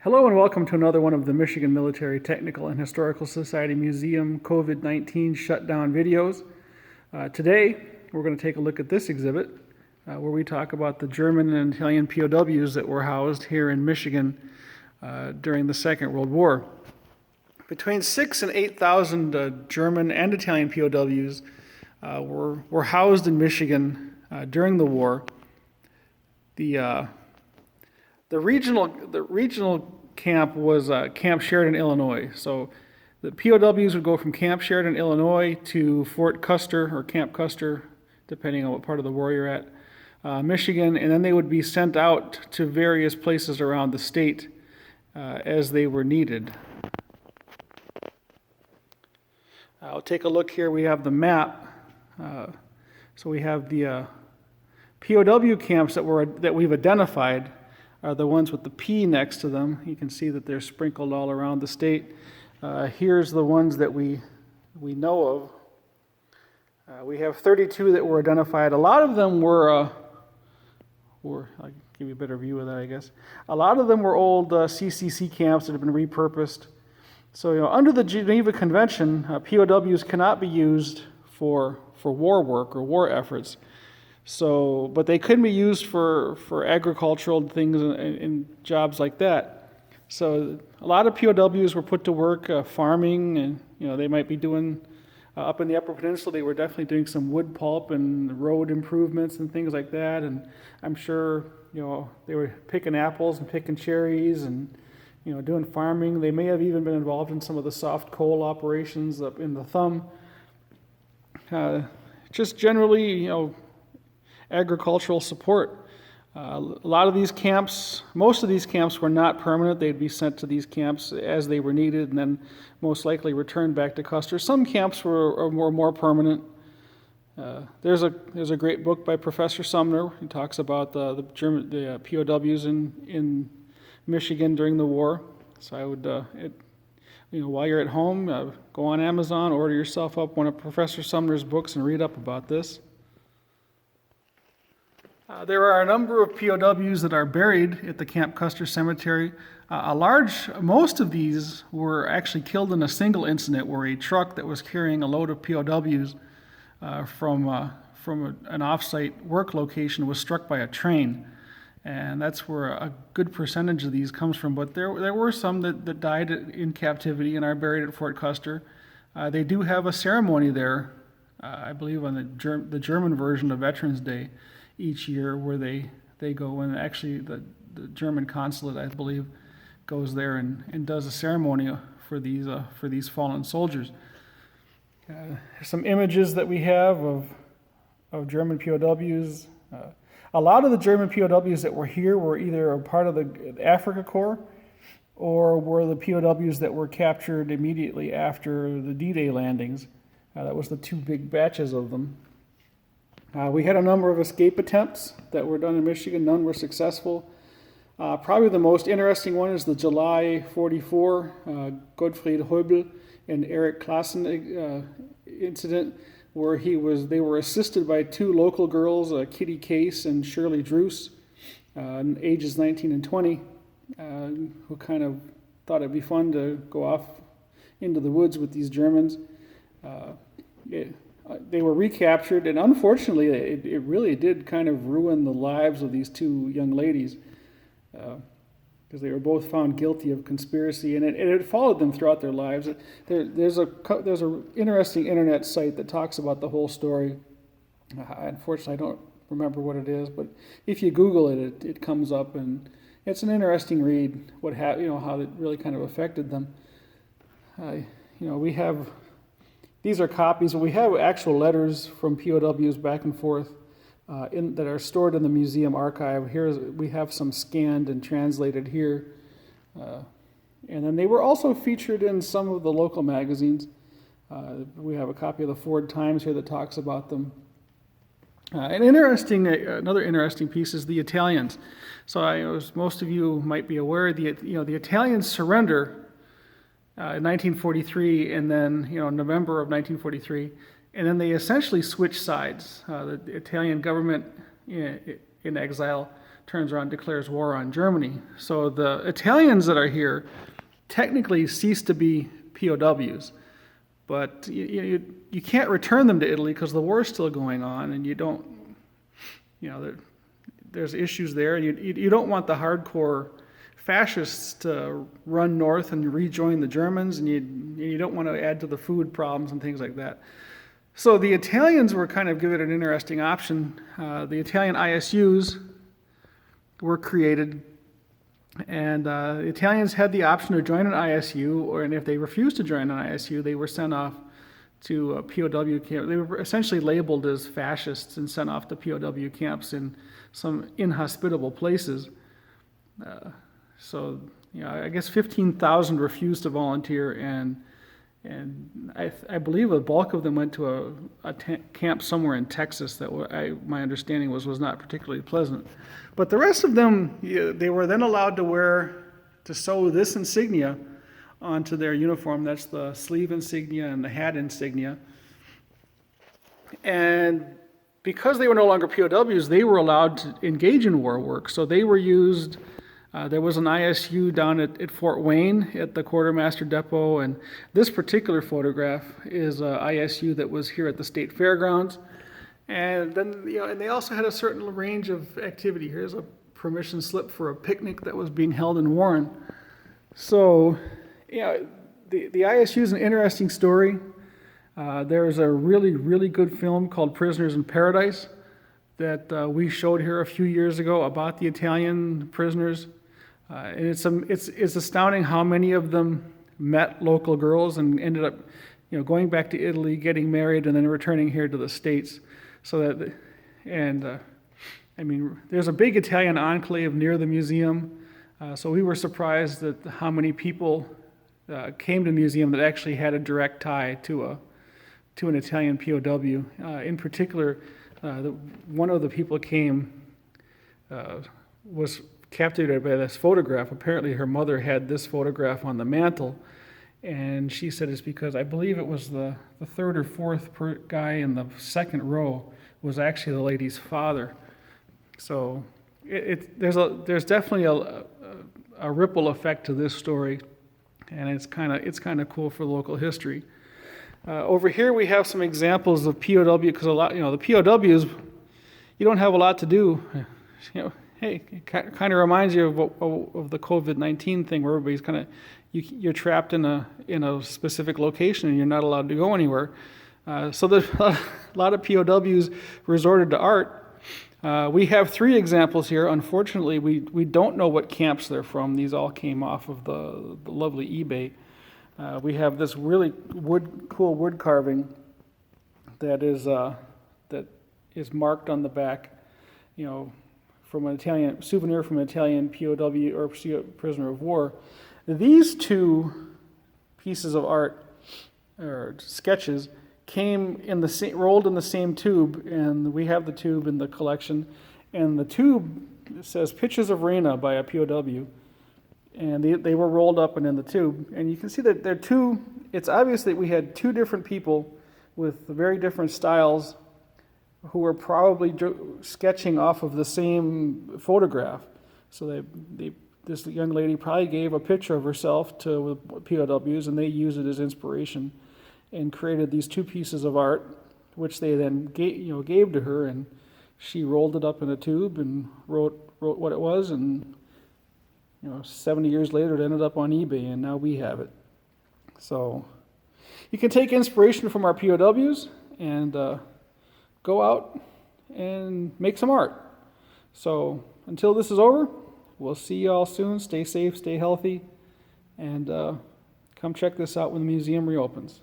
Hello and welcome to another one of the Michigan Military Technical and Historical Society Museum COVID-19 shutdown videos. Today we're going to take a look at this exhibit where we talk about the German and Italian POWs that were housed here in Michigan during the Second World War. Between 6,000 and 8,000 German and Italian POWs were housed in Michigan during the war. The regional camp was Camp Sheridan, Illinois. So the POWs would go from Camp Sheridan, Illinois to Fort Custer or Camp Custer, depending on what part of the war you're at, Michigan, and then they would be sent out to various places around the state as they were needed. I'll take a look here. We have the map. So we have the POW camps that we've identified are the ones with the P next to them. You can see that they're sprinkled all around the state. Here's the ones that we know of. We have 32 that were identified. A lot of them were I'll give you a better view of that, I guess. A lot of them were old CCC camps that have been repurposed. So, under the Geneva Convention, POWs cannot be used for war work or war efforts. So, but they couldn't be used for agricultural things and jobs like that. So, a lot of POWs were put to work farming, and they might be doing up in the Upper Peninsula. They were definitely doing some wood pulp and road improvements and things like that. And I'm sure they were picking apples and picking cherries and doing farming. They may have even been involved in some of the soft coal operations up in the Thumb. Just generally, agricultural support. A lot of these camps, most of these camps were not permanent. They'd be sent to these camps as they were needed and then most likely returned back to Custer. Some camps were more permanent. There's a great book by Professor Sumner. He talks about the POWs in Michigan during the war. So I would, while you're at home, go on Amazon, order yourself up one of Professor Sumner's books and read up about this. There are a number of POWs that are buried at the Camp Custer Cemetery. Most of these were actually killed in a single incident where a truck that was carrying a load of POWs from an off-site work location was struck by a train. And that's where a good percentage of these comes from. But there were some that died in captivity and are buried at Fort Custer. They do have a ceremony there, I believe on the German version of Veterans Day each year, where they go, and actually the German consulate, I believe, goes there and does a ceremony for these fallen soldiers. Some images that we have of German POWs. A lot of the German POWs that were here were either a part of the Africa Corps or were the POWs that were captured immediately after the D-Day landings. That was the two big batches of them. We had a number of escape attempts that were done in Michigan. None were successful. Probably the most interesting one is the July 44 Gottfried Heubel and Eric Klassen incident, where they were assisted by two local girls, Kitty Case and Shirley Druce, ages 19 and 20, who kind of thought it'd be fun to go off into the woods with these Germans. They were recaptured, and unfortunately, it really did kind of ruin the lives of these two young ladies, because they were both found guilty of conspiracy, and it followed them throughout their lives. There's a interesting internet site that talks about the whole story. Unfortunately, I don't remember what it is, but if you Google it, it comes up, and it's an interesting read. How it really kind of affected them. We have. These are copies, but we have actual letters from POWs back and forth that are stored in the museum archive. We have some scanned and translated here. And then they were also featured in some of the local magazines. We have a copy of the Ford Times here that talks about them. Another interesting piece is the Italians. So as most of you might be aware, the Italians surrender in 1943, and then November of 1943, and then they essentially switch sides. The Italian government in exile turns around and declares war on Germany. So the Italians that are here technically cease to be POWs, but you can't return them to Italy because the war is still going on, and there's issues there, and you don't want the hardcore fascists to run north and rejoin the Germans, and you don't want to add to the food problems and things like that. So the Italians were kind of given an interesting option. The Italian ISUs were created, and the Italians had the option to join an ISU, and if they refused to join an ISU, they were sent off to a POW camp. They were essentially labeled as fascists and sent off to POW camps in some inhospitable places. So I guess 15,000 refused to volunteer, and I believe a bulk of them went to a camp somewhere in Texas that my understanding was not particularly pleasant. But the rest of them, they were then allowed to sew this insignia onto their uniform. That's the sleeve insignia and the hat insignia. And because they were no longer POWs, they were allowed to engage in war work. So they were used. There was an ISU down at Fort Wayne at the Quartermaster Depot, and this particular photograph is an ISU that was here at the State Fairgrounds. And then, and they also had a certain range of activity. Here's a permission slip for a picnic that was being held in Warren. So, the ISU is an interesting story. There's a really, really good film called Prisoners in Paradise that we showed here a few years ago about the Italian prisoners. And it's astounding how many of them met local girls and ended up, going back to Italy, getting married, and then returning here to the States. There's a big Italian enclave near the museum. So we were surprised at how many people came to the museum that actually had a direct tie to an Italian POW. In particular, one of the people was captivated by this photograph. Apparently her mother had this photograph on the mantle, and she said it's because I believe it was the third or fourth guy in the second row was actually the lady's father. So there's definitely a ripple effect to this story, and it's kind of cool for local history. Over here we have some examples of POW, because the POWs, you don't have a lot to do. Hey, it kind of reminds you of the COVID-19 thing, where everybody's you're trapped in a specific location and you're not allowed to go anywhere. So there's a lot of POWs resorted to art. We have 3 examples here. Unfortunately, we don't know what camps they're from. These all came off of the lovely eBay. We have this really cool wood carving that is marked on the back, from an Italian souvenir from an Italian POW or prisoner of war. These 2 pieces of art or sketches came rolled in the same tube, and we have the tube in the collection. And the tube says "Pictures of Reina" by a POW, and they were rolled up and in the tube. And you can see that they're 2. It's obvious that we had 2 different people with very different styles who were probably sketching off of the same photograph. So this young lady probably gave a picture of herself to POWs, and they used it as inspiration and created these 2 pieces of art, which they then gave to her, and she rolled it up in a tube and wrote what it was, and 70 years later it ended up on eBay, and now we have it. So you can take inspiration from our POWs and go out and make some art. So until this is over, we'll see you all soon. Stay safe, stay healthy, and come check this out when the museum reopens.